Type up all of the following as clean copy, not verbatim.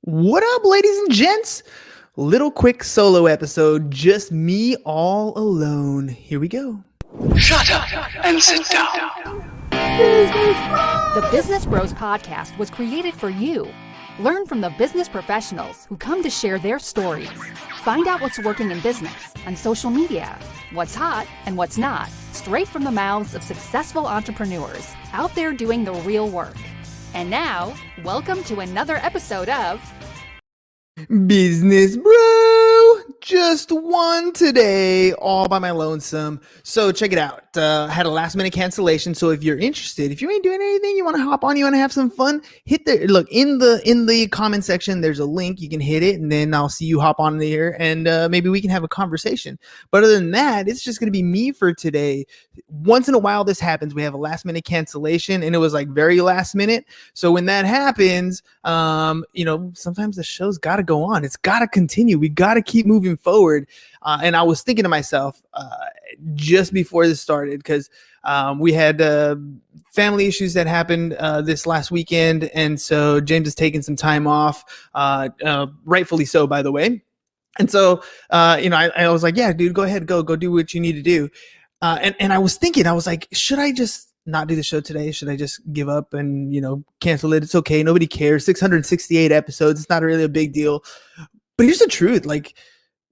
What up, ladies and gents? Little quick solo episode, just me all alone. Here we go. Shut up and sit down. The Business Bros Podcast was created for you. Learn from the business professionals who come to share their stories. Find out what's working in business, on social media, what's hot and what's not, straight from the mouths of successful entrepreneurs out there doing the real work. And now, welcome to another episode of Business Bro, just one today, all by my lonesome. So check it out. Had a last minute cancellation. So if you're interested, if you ain't doing anything, you want to hop on, you want to have some fun, hit the look in the comment section. There's a link. You can hit it, and then I'll see you hop on there, and maybe we can have a conversation. But other than that, it's just gonna be me for today. Once in a while, this happens. We have a last minute cancellation, and it was like very last minute. So when that happens, sometimes the show's got to go on. It's got to continue. We got to keep moving forward. And I was thinking to myself just before this started, because we had family issues that happened this last weekend. And so James is taking some time off, rightfully so, by the way. And so, I was like, yeah, dude, go ahead, go do what you need to do. And I was thinking, I was like, should I just not do the show today? Should I just give up and, cancel it? It's okay. Nobody cares. 668 episodes. It's not really a big deal. But here's the truth. Like,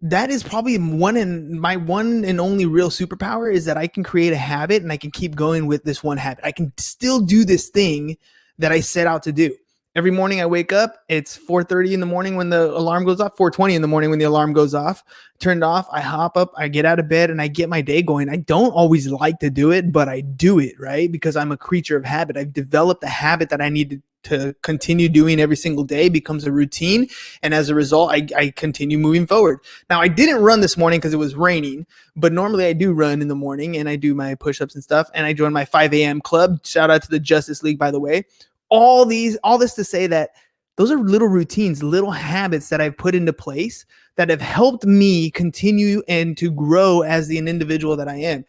that is probably my one and only real superpower, is that I can create a habit and I can keep going with this one habit. I can still do this thing that I set out to do. Every morning I wake up, it's 4:30 in the morning when the alarm goes off, 4:20 in the morning when the alarm goes off, turned off, I hop up, I get out of bed, and I get my day going. I don't always like to do it, but I do it, right? Because I'm a creature of habit. I've developed a habit that I need to continue doing every single day, becomes a routine. And as a result, I continue moving forward. Now, I didn't run this morning because it was raining, but normally I do run in the morning and I do my push-ups and stuff. And I joined my 5 a.m. club. Shout out to the Justice League, by the way. All this to say that those are little routines, little habits that I've put into place that have helped me continue and to grow as an individual that I am.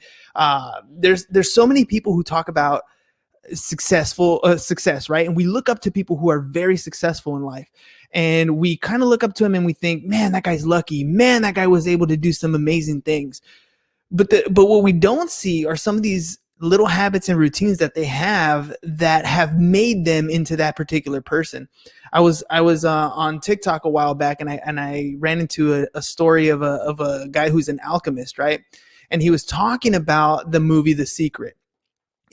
There's so many people who talk about success, right? And we look up to people who are very successful in life, and we kind of look up to them and we think, man, that guy's lucky. Man, that guy was able to do some amazing things. But what we don't see are some of these little habits and routines that they have that have made them into that particular person. I was on TikTok a while back, and I ran into a story of a guy who's an alchemist, right? And he was talking about the movie The Secret.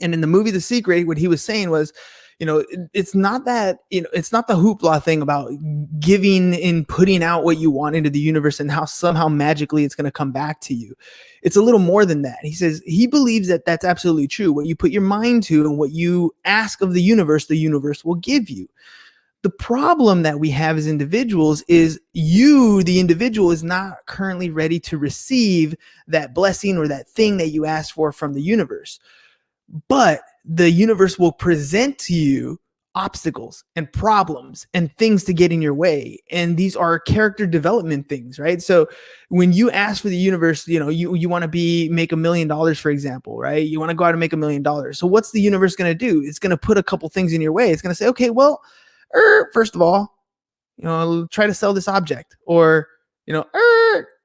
And in the movie The Secret, what he was saying was, it's not that, it's not the hoopla thing about giving and putting out what you want into the universe and how somehow magically it's going to come back to you. It's a little more than that. He says he believes that that's absolutely true. What you put your mind to and what you ask of the universe will give you. The problem that we have as individuals is the individual, is not currently ready to receive that blessing or that thing that you asked for from the universe. But the universe will present to you obstacles and problems and things to get in your way. And these are character development things, right? So when you ask for the universe, you want to make $1 million, for example, right? You want to go out and make $1 million. So what's the universe going to do? It's going to put a couple things in your way. It's going to say, okay, well, first of all, try to sell this object, or,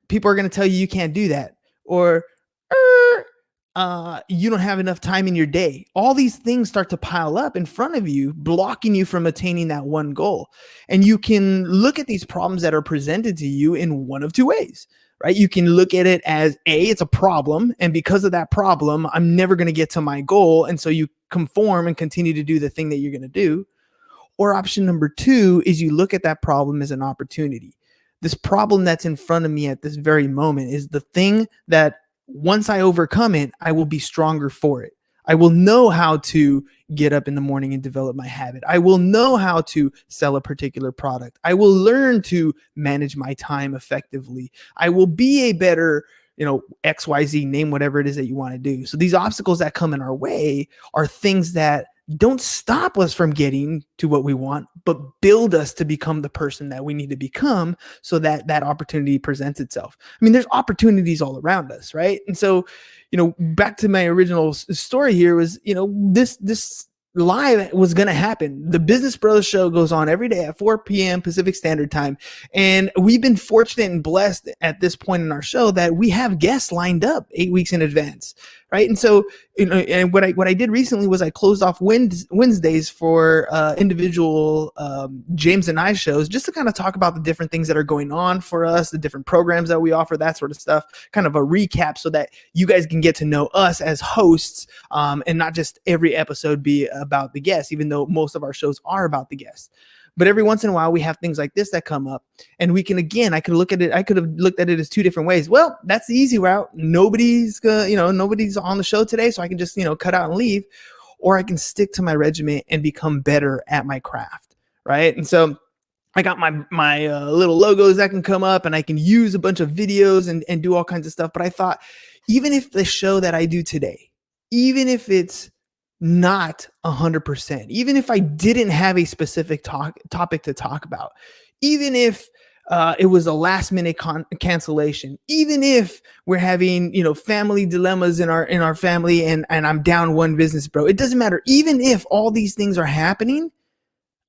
people are going to tell you can't do that, or, you don't have enough time in your day. All these things start to pile up in front of you, blocking you from attaining that one goal. And you can look at these problems that are presented to you in one of two ways, right? You can look at it as it's a problem, and because of that problem, I'm never going to get to my goal. And so you conform and continue to do the thing that you're going to do. Or option number two is you look at that problem as an opportunity. This problem that's in front of me at this very moment is the thing that, once I overcome it, I will be stronger for it. I will know how to get up in the morning and develop my habit. I will know how to sell a particular product. I will learn to manage my time effectively. I will be a better, XYZ, name whatever it is that you want to do. So these obstacles that come in our way are things that don't stop us from getting to what we want, but build us to become the person that we need to become, so that that opportunity presents itself. I mean, there's opportunities all around us, right? And so, back to my original story here was, this live was going to happen. The Business Bros show goes on every day at 4 p.m. Pacific Standard Time. And we've been fortunate and blessed at this point in our show that we have guests lined up 8 weeks in advance. Right. And so, and what I did recently was I closed off Wednesdays for individual James and I shows, just to kind of talk about the different things that are going on for us, the different programs that we offer, that sort of stuff, kind of a recap so that you guys can get to know us as hosts, and not just every episode be about the guests, even though most of our shows are about the guests. But every once in a while, we have things like this that come up, and we can, again, I could have looked at it as two different ways. Well, that's the easy route. Nobody's on the show today, so I can just, cut out and leave, or I can stick to my regiment and become better at my craft, right? And so I got my little logos that can come up, and I can use a bunch of videos and do all kinds of stuff. But I thought, even if the show that I do today, even if it's not 100%, even if I didn't have a specific topic to talk about, even if it was a last minute cancellation, even if we're having, family dilemmas in our family and I'm down one business bro, it doesn't matter. Even if all these things are happening,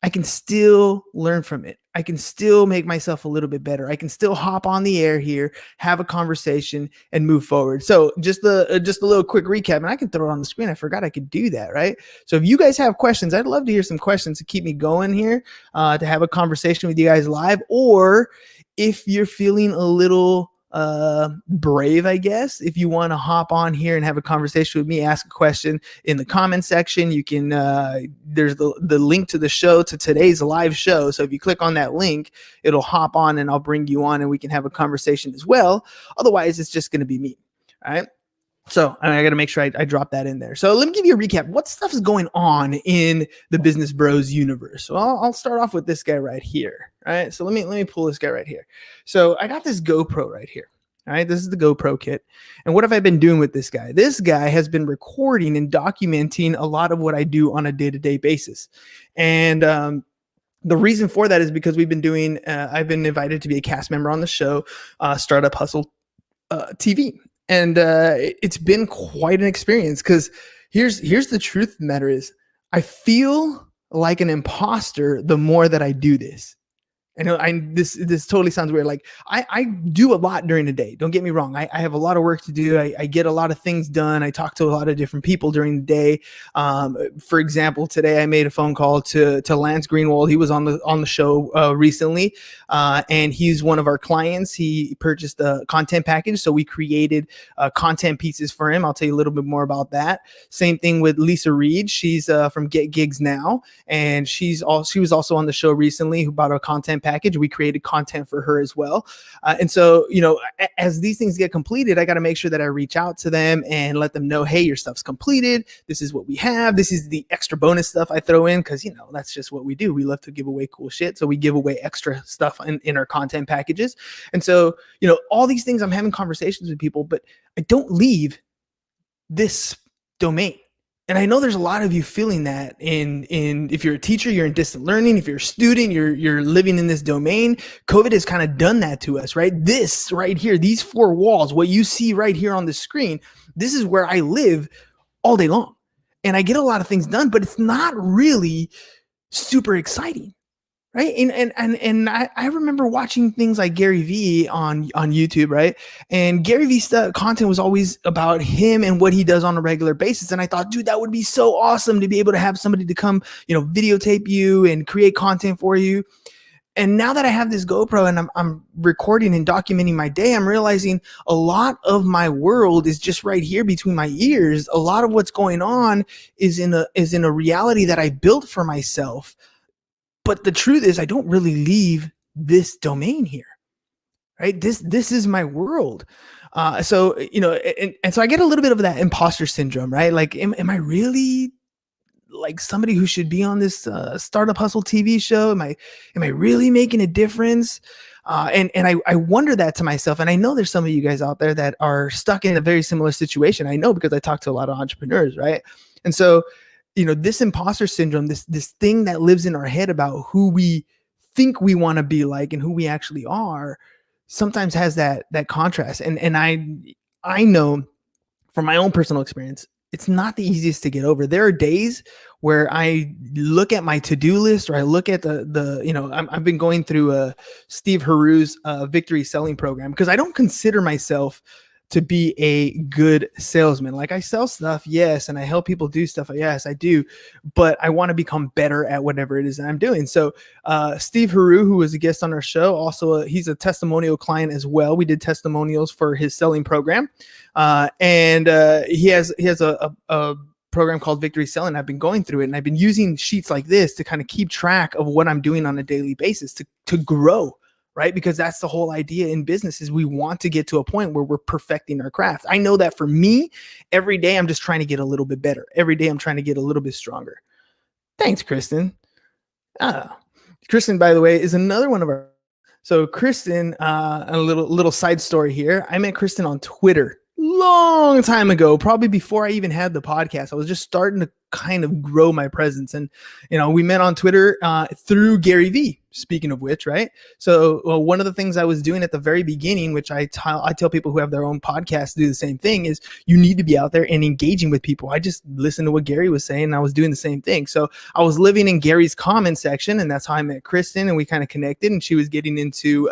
I can still learn from it. I can still make myself a little bit better. I can still hop on the air here, have a conversation, and move forward. So just a little quick recap, and I can throw it on the screen. I forgot I could do that, right? So if you guys have questions, I'd love to hear some questions to keep me going here, to have a conversation with you guys live. Or if you're feeling a little brave, I guess, if you want to hop on here and have a conversation with me, ask a question in the comment section. You can there's the link to the show, to today's live show. So if you click on that link, it'll hop on and I'll bring you on and we can have a conversation as well. Otherwise, it's just going to be me. All right. So I got to make sure I drop that in there. So let me give you a recap. What stuff is going on in the Business Bros universe? So I'll start off with this guy right here. All right. So let me pull this guy right here. So I got this GoPro right here. All right. This is the GoPro kit. And what have I been doing with this guy? This guy has been recording and documenting a lot of what I do on a day-to-day basis. And the reason for that is because I've been invited to be a cast member on the show, Startup Hustle TV. And it's been quite an experience, because here's the truth of the matter is, I feel like an imposter the more that I do this. I know this totally sounds weird. Like I do a lot during the day. Don't get me wrong. I have a lot of work to do. I get a lot of things done. I talk to a lot of different people during the day. For example, today I made a phone call to Lance Greenwald. He was on the show recently, and he's one of our clients. He purchased a content package, so we created content pieces for him. I'll tell you a little bit more about that. Same thing with Lisa Reed. She's from Get Gigs Now, and she was also on the show recently, who bought a content package. We created content for her as well. And so, as these things get completed, I got to make sure that I reach out to them and let them know, hey, your stuff's completed. This is what we have. This is the extra bonus stuff I throw in, because, that's just what we do. We love to give away cool shit. So we give away extra stuff in our content packages. And so, all these things, I'm having conversations with people, but I don't leave this domain. And I know there's a lot of you feeling that in if you're a teacher, you're in distant learning. If you're a student, you're living in this domain. COVID has kind of done that to us, right? This right here, these four walls, what you see right here on the screen, this is where I live all day long. And I get a lot of things done, but it's not really super exciting. Right. And I remember watching things like Gary Vee on YouTube. Right. And Gary Vee's content was always about him and what he does on a regular basis. And I thought, dude, that would be so awesome to be able to have somebody to come, videotape you and create content for you. And now that I have this GoPro and I'm recording and documenting my day, I'm realizing a lot of my world is just right here between my ears. A lot of what's going on is in a reality that I built for myself. But the truth is, I don't really leave this domain here, right? This is my world. So I get a little bit of that imposter syndrome, right? Like, am I really like somebody who should be on this Startup Hustle TV show? Am I really making a difference? And I wonder that to myself. And I know there's some of you guys out there that are stuck in a very similar situation. I know, because I talk to a lot of entrepreneurs, right? And so, this imposter syndrome, this thing that lives in our head about who we think we want to be like and who we actually are, sometimes has that contrast. And I know from my own personal experience, It's not the easiest to get over. There are days where I look at my to-do list, or I look at I've been going through Steve Haru's victory selling program, because I don't consider myself to be a good salesman. Like, I sell stuff, yes, and I help people do stuff, yes, I do, but I want to become better at whatever it is that I'm doing. So Steve Haru, who was a guest on our show, also he's a testimonial client as well. We did testimonials for his selling program, and he has a program called Victory Selling. I've been going through it, and I've been using sheets like this to kind of keep track of what I'm doing on a daily basis to grow. Right? Because that's the whole idea in business, is we want to get to a point where we're perfecting our craft. I know that for me, every day I'm just trying to get a little bit better. Every day I'm trying to get a little bit stronger. Thanks, Kristen. Kristen, by the way, is another one of our. So Kristen, a little side story here. I met Kristen on Twitter long time ago, probably before I even had the podcast. I was just starting to kind of grow my presence, and we met on Twitter through Gary Vee. Speaking of which, right? So one of the things I was doing at the very beginning, which I tell people who have their own podcasts to do the same thing, is you need to be out there and engaging with people. I just listened to what Gary was saying, and I was doing the same thing. So I was living in Gary's comment section, and that's how I met Kristen, and we kind of connected, and she was getting into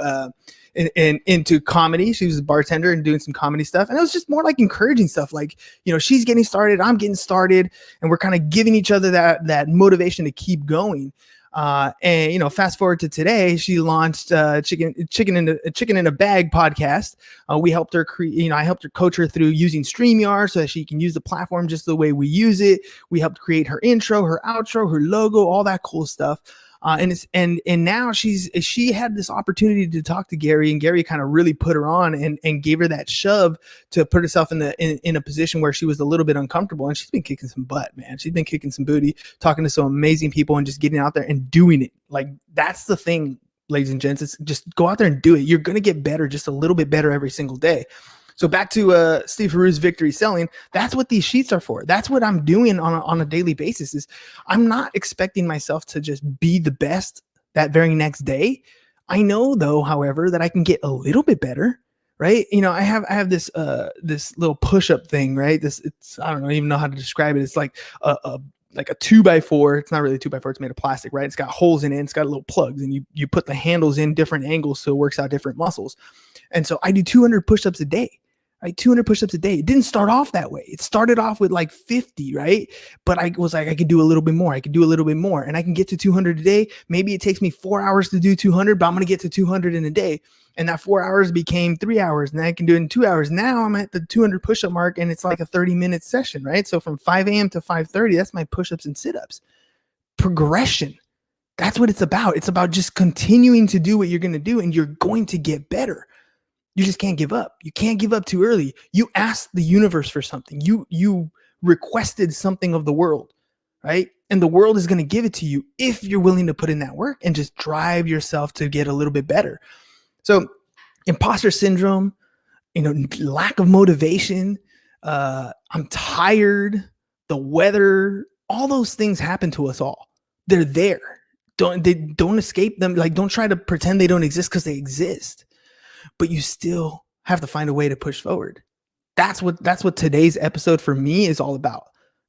into comedy. She was a bartender and doing some comedy stuff, and it was just more like encouraging stuff, like, she's getting started, I'm getting started, and we're kind of giving each other that motivation to keep going. And fast forward to today, she launched chicken in a bag podcast. We helped her create, I helped her coach her through using StreamYard so that she can use the platform just the way we use it. We helped create her intro, her outro, her logo, all that cool stuff. And now she had this opportunity to talk to Gary, and Gary kind of really put her on and gave her that shove to put herself in a position where she was a little bit uncomfortable. And she's been kicking some butt, man. She's been kicking some booty, talking to some amazing people, and just getting out there and doing it. Like, that's the thing, ladies and gents. It's just go out there and do it. You're going to get better, just a little bit better every single day. So back to Steve Haru's Victory Selling. That's what these sheets are for. That's what I'm doing on a daily basis. Is I'm not expecting myself to just be the best that very next day. I know, though, however, that I can get a little bit better. Right? I have this little push-up thing. Right? I don't even know how to describe it. It's like a 2x4. It's not really a 2x4. It's made of plastic, right? It's got holes in it. It's got little plugs, and you put the handles in different angles so it works out different muscles. And so I do 200 push-ups a day. Right? 200 push-ups a day. It didn't start off that way. It started off with like 50, right? But I was like, I could do a little bit more. I could do a little bit more, and I can get to 200 a day. Maybe it takes me 4 hours to do 200, but I'm going to get to 200 in a day. And that 4 hours became 3 hours, and I can do it in 2 hours. Now I'm at the 200 push-up mark, and it's like a 30-minute session, right? So from 5 a.m. to 5:30, that's my push-ups and sit-ups. Progression. That's what it's about. It's about just continuing to do what you're going to do, and you're going to get better. You just can't give up. You can't give up too early. You asked the universe for something. You requested something of the world, right? And the world is going to give it to you if you're willing to put in that work and just drive yourself to get a little bit better. So imposter syndrome, lack of motivation, I'm tired, the weather, all those things happen to us all. They're there. Don't escape them. Like, don't try to pretend they don't exist, because they exist. But you still have to find a way to push forward. That's what today's episode for me is all about.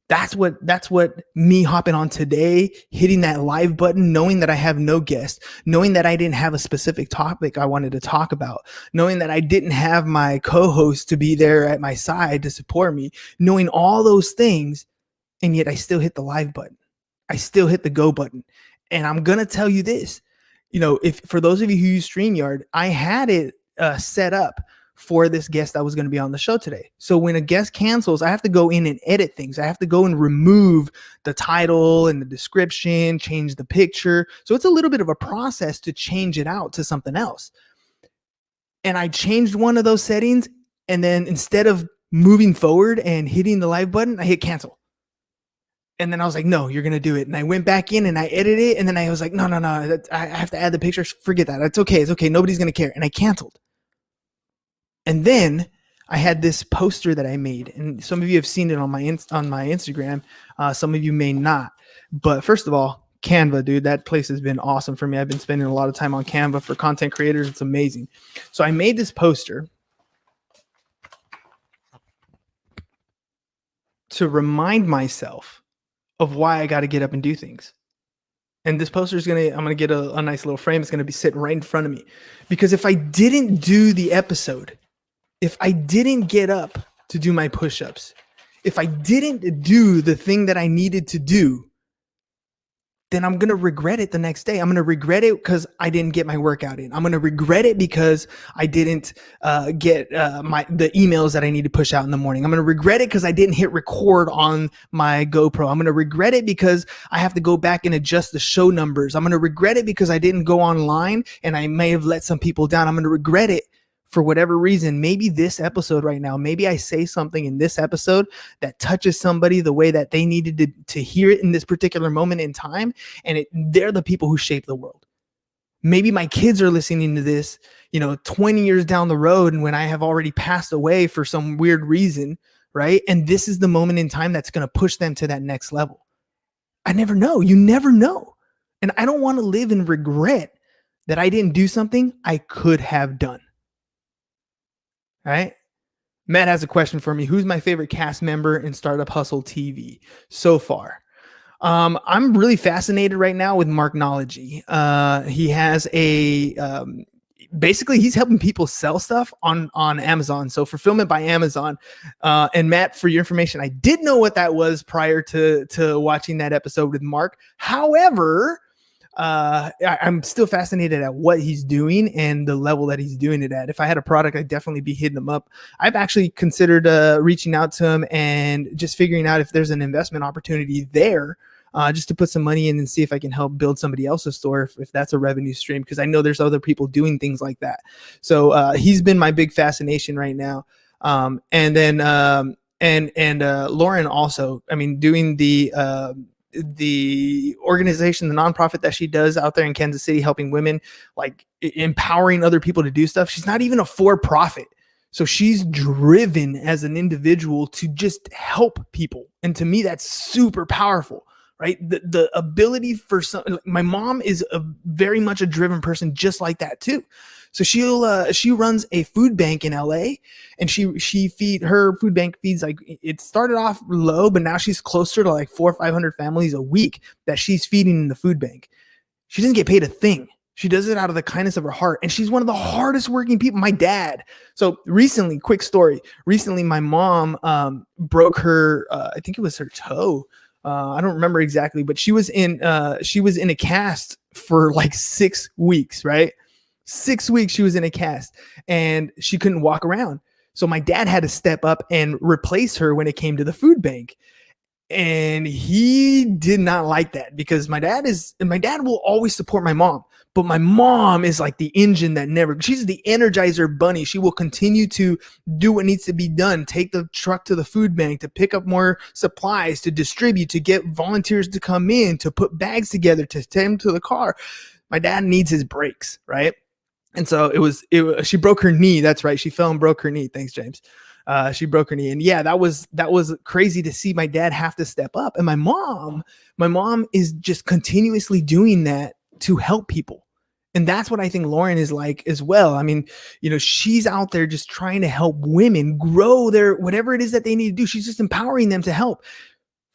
That's what me hopping on today, hitting that live button, knowing that I have no guest, knowing that I didn't have a specific topic I wanted to talk about, knowing that I didn't have my co-host to be there at my side to support me, knowing all those things, and yet I still hit the live button. I still hit the go button. And I'm going to tell you this, if for those of you who use StreamYard, I had it set up for this guest that was going to be on the show today. So when a guest cancels, I have to go in and edit things. I have to go and remove the title and the description, change the picture. So it's a little bit of a process to change it out to something else. And I changed one of those settings, and then instead of moving forward and hitting the live button, I hit cancel. And then I was like, no, you're going to do it. And I went back in and I edited it. And then I was like, no, I have to add the pictures. Forget that. It's okay. Nobody's going to care. And I canceled. And then I had this poster that I made, and some of you have seen it on my Instagram. Some of you may not. But first of all, Canva, dude, that place has been awesome for me. I've been spending a lot of time on Canva for content creators. It's amazing. So I made this poster. to remind myself of why I got to get up and do things. And this poster is I'm going to get a nice little frame. It's going to be sitting right in front of me. Because if I didn't do the episode, if I didn't get up to do my push-ups, if I didn't do the thing that I needed to do, then I'm going to regret it the next day. I'm going to regret it because I didn't get my workout in. I'm going to regret it because I didn't get the emails that I need to push out in the morning. I'm going to regret it because I didn't hit record on my GoPro. I'm going to regret it because I have to go back and adjust the show numbers. I'm going to regret it because I didn't go online and I may have let some people down. I'm going to regret it for whatever reason. Maybe this episode right now, maybe I say something in this episode that touches somebody the way that they needed to hear it in this particular moment in time. And they're the people who shape the world. Maybe my kids are listening to this, 20 years down the road, and when I have already passed away for some weird reason, right? And this is the moment in time that's going to push them to that next level. I never know. You never know. And I don't want to live in regret that I didn't do something I could have done. All right. Matt has a question for me. Who's my favorite cast member in Startup Hustle TV so far? I'm really fascinated right now with Marknology. He has basically he's helping people sell stuff on Amazon. So Fulfillment by Amazon. And Matt, for your information, I did know what that was prior to watching that episode with Mark. However, I'm still fascinated at what he's doing and the level that he's doing it at. If I had a product, I'd definitely be hitting him up. I've actually considered reaching out to him and just figuring out if there's an investment opportunity there, just to put some money in and see if I can help build somebody else's store if that's a revenue stream, because I know there's other people doing things like that. So he's been my big fascination right now. And then Lauren also, I mean, doing the organization, the nonprofit that she does out there in Kansas City, helping women, like empowering other people to do stuff. She's not even a for-profit. So she's driven as an individual to just help people. And to me, that's super powerful, right? The ability for my mom is very much a driven person just like that too. So she runs a food bank in LA, and her food bank feeds, like, it started off low, but now she's closer to like 400 or 500 families a week that she's feeding in the food bank. She doesn't get paid a thing. She does it out of the kindness of her heart. And she's one of the hardest working people. My dad. So recently, quick story. Recently, my mom broke her, I think it was her toe. I don't remember exactly, but she was in a cast for like 6 weeks, right? 6 weeks she was in a cast and she couldn't walk around. So my dad had to step up and replace her when it came to the food bank. And he did not like that, because my dad will always support my mom, but my mom is like the engine that she's the Energizer bunny. She will continue to do what needs to be done, take the truck to the food bank, to pick up more supplies, to distribute, to get volunteers to come in, to put bags together, to take them to the car. My dad needs his breaks, right? And so she broke her knee. That's right. She fell and broke her knee. Thanks, James. She broke her knee. And yeah, that was crazy to see my dad have to step up. And my mom is just continuously doing that to help people. And that's what I think Lauren is like as well. I mean, she's out there just trying to help women grow their, whatever it is that they need to do. She's just empowering them to help.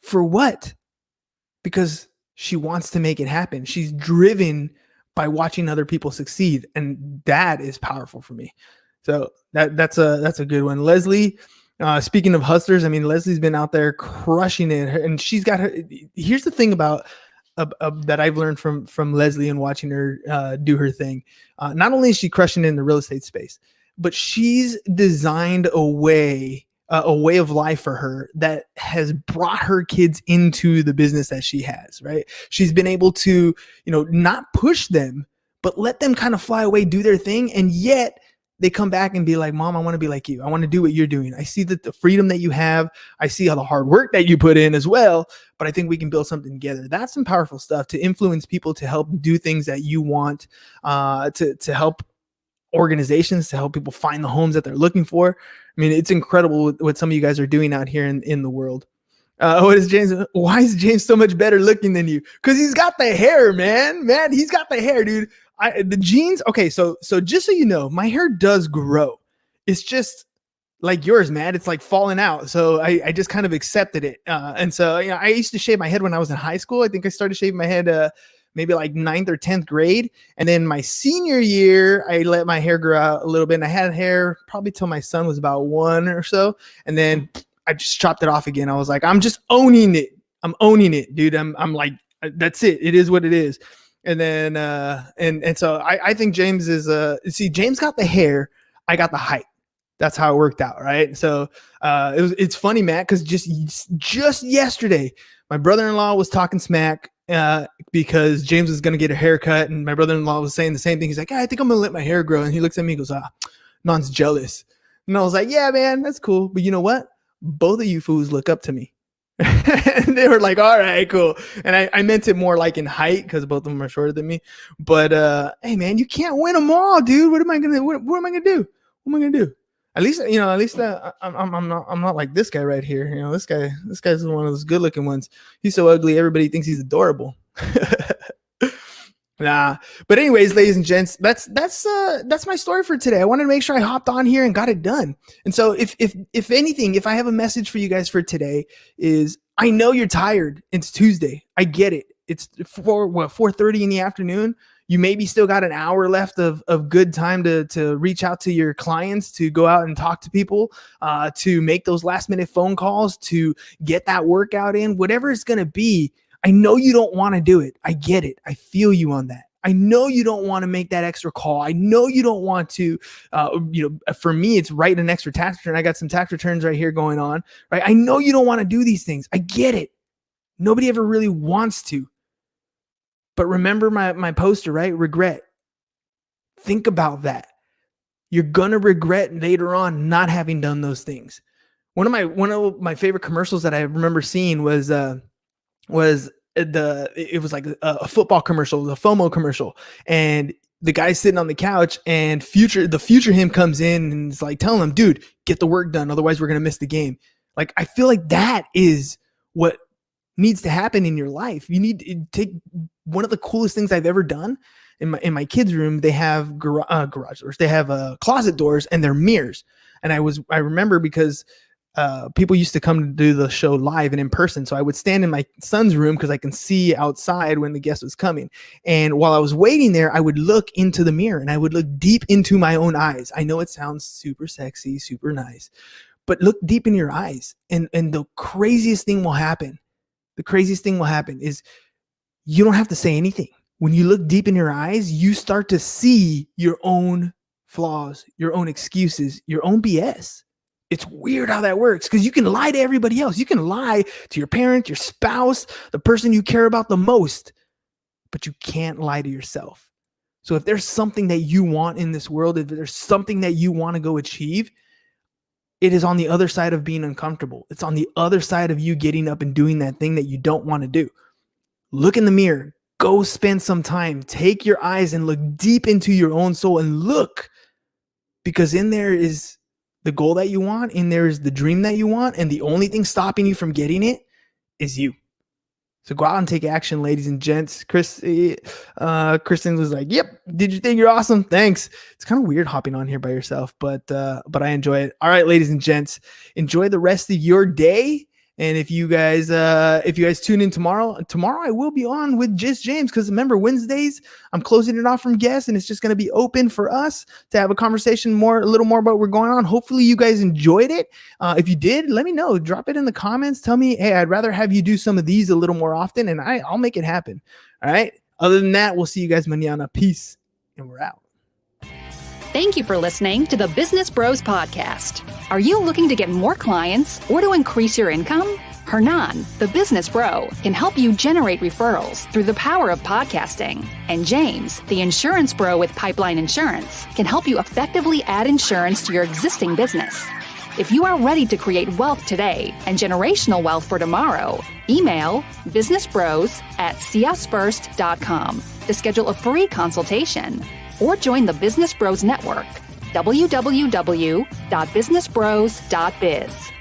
For what? Because she wants to make it happen. She's driven by watching other people succeed. And that is powerful for me. So that's a good one. Leslie, speaking of hustlers, I mean, Leslie's been out there crushing it, and she's got her. Here's the thing about that I've learned from Leslie and watching her do her thing. Not only is she crushing it in the real estate space, but she's designed a way of life for her that has brought her kids into the business that she has, right? She's been able to, not push them, but let them kind of fly away, do their thing. And yet they come back and be like, Mom, I want to be like you. I want to do what you're doing. I see that the freedom that you have. I see all the hard work that you put in as well, but I think we can build something together. That's some powerful stuff to influence people, to help do things that you want, to help organizations, to help people find the homes that they're looking for. I mean, it's incredible what some of you guys are doing out here in the world. What is James? Why is James so much better looking than you? Because he's got the hair, man. He's got the hair, dude. The jeans. Okay, so just so you know, my hair does grow. It's just like yours, man. It's like falling out. So I just kind of accepted it. And so, I used to shave my head when I was in high school. I think I started shaving my head maybe like 9th or 10th grade. And then my senior year, I let my hair grow out a little bit. And I had hair probably till my son was about 1 or so. And then I just chopped it off again. I was like, I'm just owning it. I'm owning it, dude. I'm like, that's it. It is what it is. And then, and so I think James is, James got the hair. I got the height. That's how it worked out, right? So it's funny, Matt, because just yesterday, my brother-in-law was talking smack because James was going to get a haircut, and my brother-in-law was saying the same thing. He's like, I think I'm going to let my hair grow. And he looks at me and goes, Non's jealous. And I was like, yeah, man, that's cool. But you know what? Both of you fools look up to me. And they were like, all right, cool. And I meant it more like in height because both of them are shorter than me. But hey, man, you can't win them all, dude. What am I going to do? What am I going to do? At least I'm not like this guy right here. This guy's one of those good looking ones. He's so ugly. Everybody thinks he's adorable. Nah, but anyways, ladies and gents, that's my story for today. I wanted to make sure I hopped on here and got it done. And so if anything, if I have a message for you guys for today is, I know you're tired. It's Tuesday. I get it. It's 4:30 in the afternoon. You maybe still got an hour left of good time to reach out to your clients, to go out and talk to people, to make those last minute phone calls, to get that workout in, whatever it's going to be. I know you don't want to do it. I get it. I feel you on that. I know you don't want to make that extra call. I know you don't want to, for me, it's write an extra tax return. I got some tax returns right here going on, right? I know you don't want to do these things. I get it. Nobody ever really wants to. But remember my poster, right? Regret. Think about that. You're going to regret later on not having done those things. One of my favorite commercials that I remember seeing was like a football commercial, the FOMO commercial. And the guy's sitting on the couch, and the future him comes in and is like telling him, dude, get the work done. Otherwise we're going to miss the game. Like, I feel like that is what needs to happen in your life. You need to take one of the coolest things I've ever done in my kids' room. They have garage doors, they have closet doors, and they're mirrors. And I remember because people used to come to do the show live and in person. So I would stand in my son's room because I can see outside when the guest was coming. And while I was waiting there, I would look into the mirror and I would look deep into my own eyes. I know it sounds super sexy, super nice, but look deep in your eyes. And the craziest thing will happen. The craziest thing will happen is you don't have to say anything. When you look deep in your eyes, you start to see your own flaws, your own excuses, your own BS. It's weird how that works, because you can lie to everybody else. You can lie to your parent, your spouse, the person you care about the most, but you can't lie to yourself. So if there's something that you want in this world, if there's something that you want to go achieve, it is on the other side of being uncomfortable. It's on the other side of you getting up and doing that thing that you don't want to do. Look in the mirror. Go spend some time. Take your eyes and look deep into your own soul and look, because in there is the goal that you want, in there is the dream that you want, and the only thing stopping you from getting it is you. So go out and take action, ladies and gents. Kristen was like, yep, did you think you're awesome? Thanks. It's kind of weird hopping on here by yourself, but I enjoy it. All right, ladies and gents, enjoy the rest of your day. And if you guys tune in tomorrow I will be on with just James, because remember, Wednesdays I'm closing it off from guests, and it's just going to be open for us to have a conversation a little more about what's going on. Hopefully you guys enjoyed it. If you did, let me know. Drop it in the comments. Tell me, hey, I'd rather have you do some of these a little more often, and I'll make it happen. All right. Other than that, we'll see you guys mañana. Peace, and we're out. Thank you for listening to the Business Bros Podcast. Are you looking to get more clients or to increase your income? Hernan, the business bro, can help you generate referrals through the power of podcasting. And James, the insurance bro with Pipeline Insurance, can help you effectively add insurance to your existing business. If you are ready to create wealth today and generational wealth for tomorrow, email businessbros@csfirst.com to schedule a free consultation, or join the Business Bros Network, www.businessbros.biz.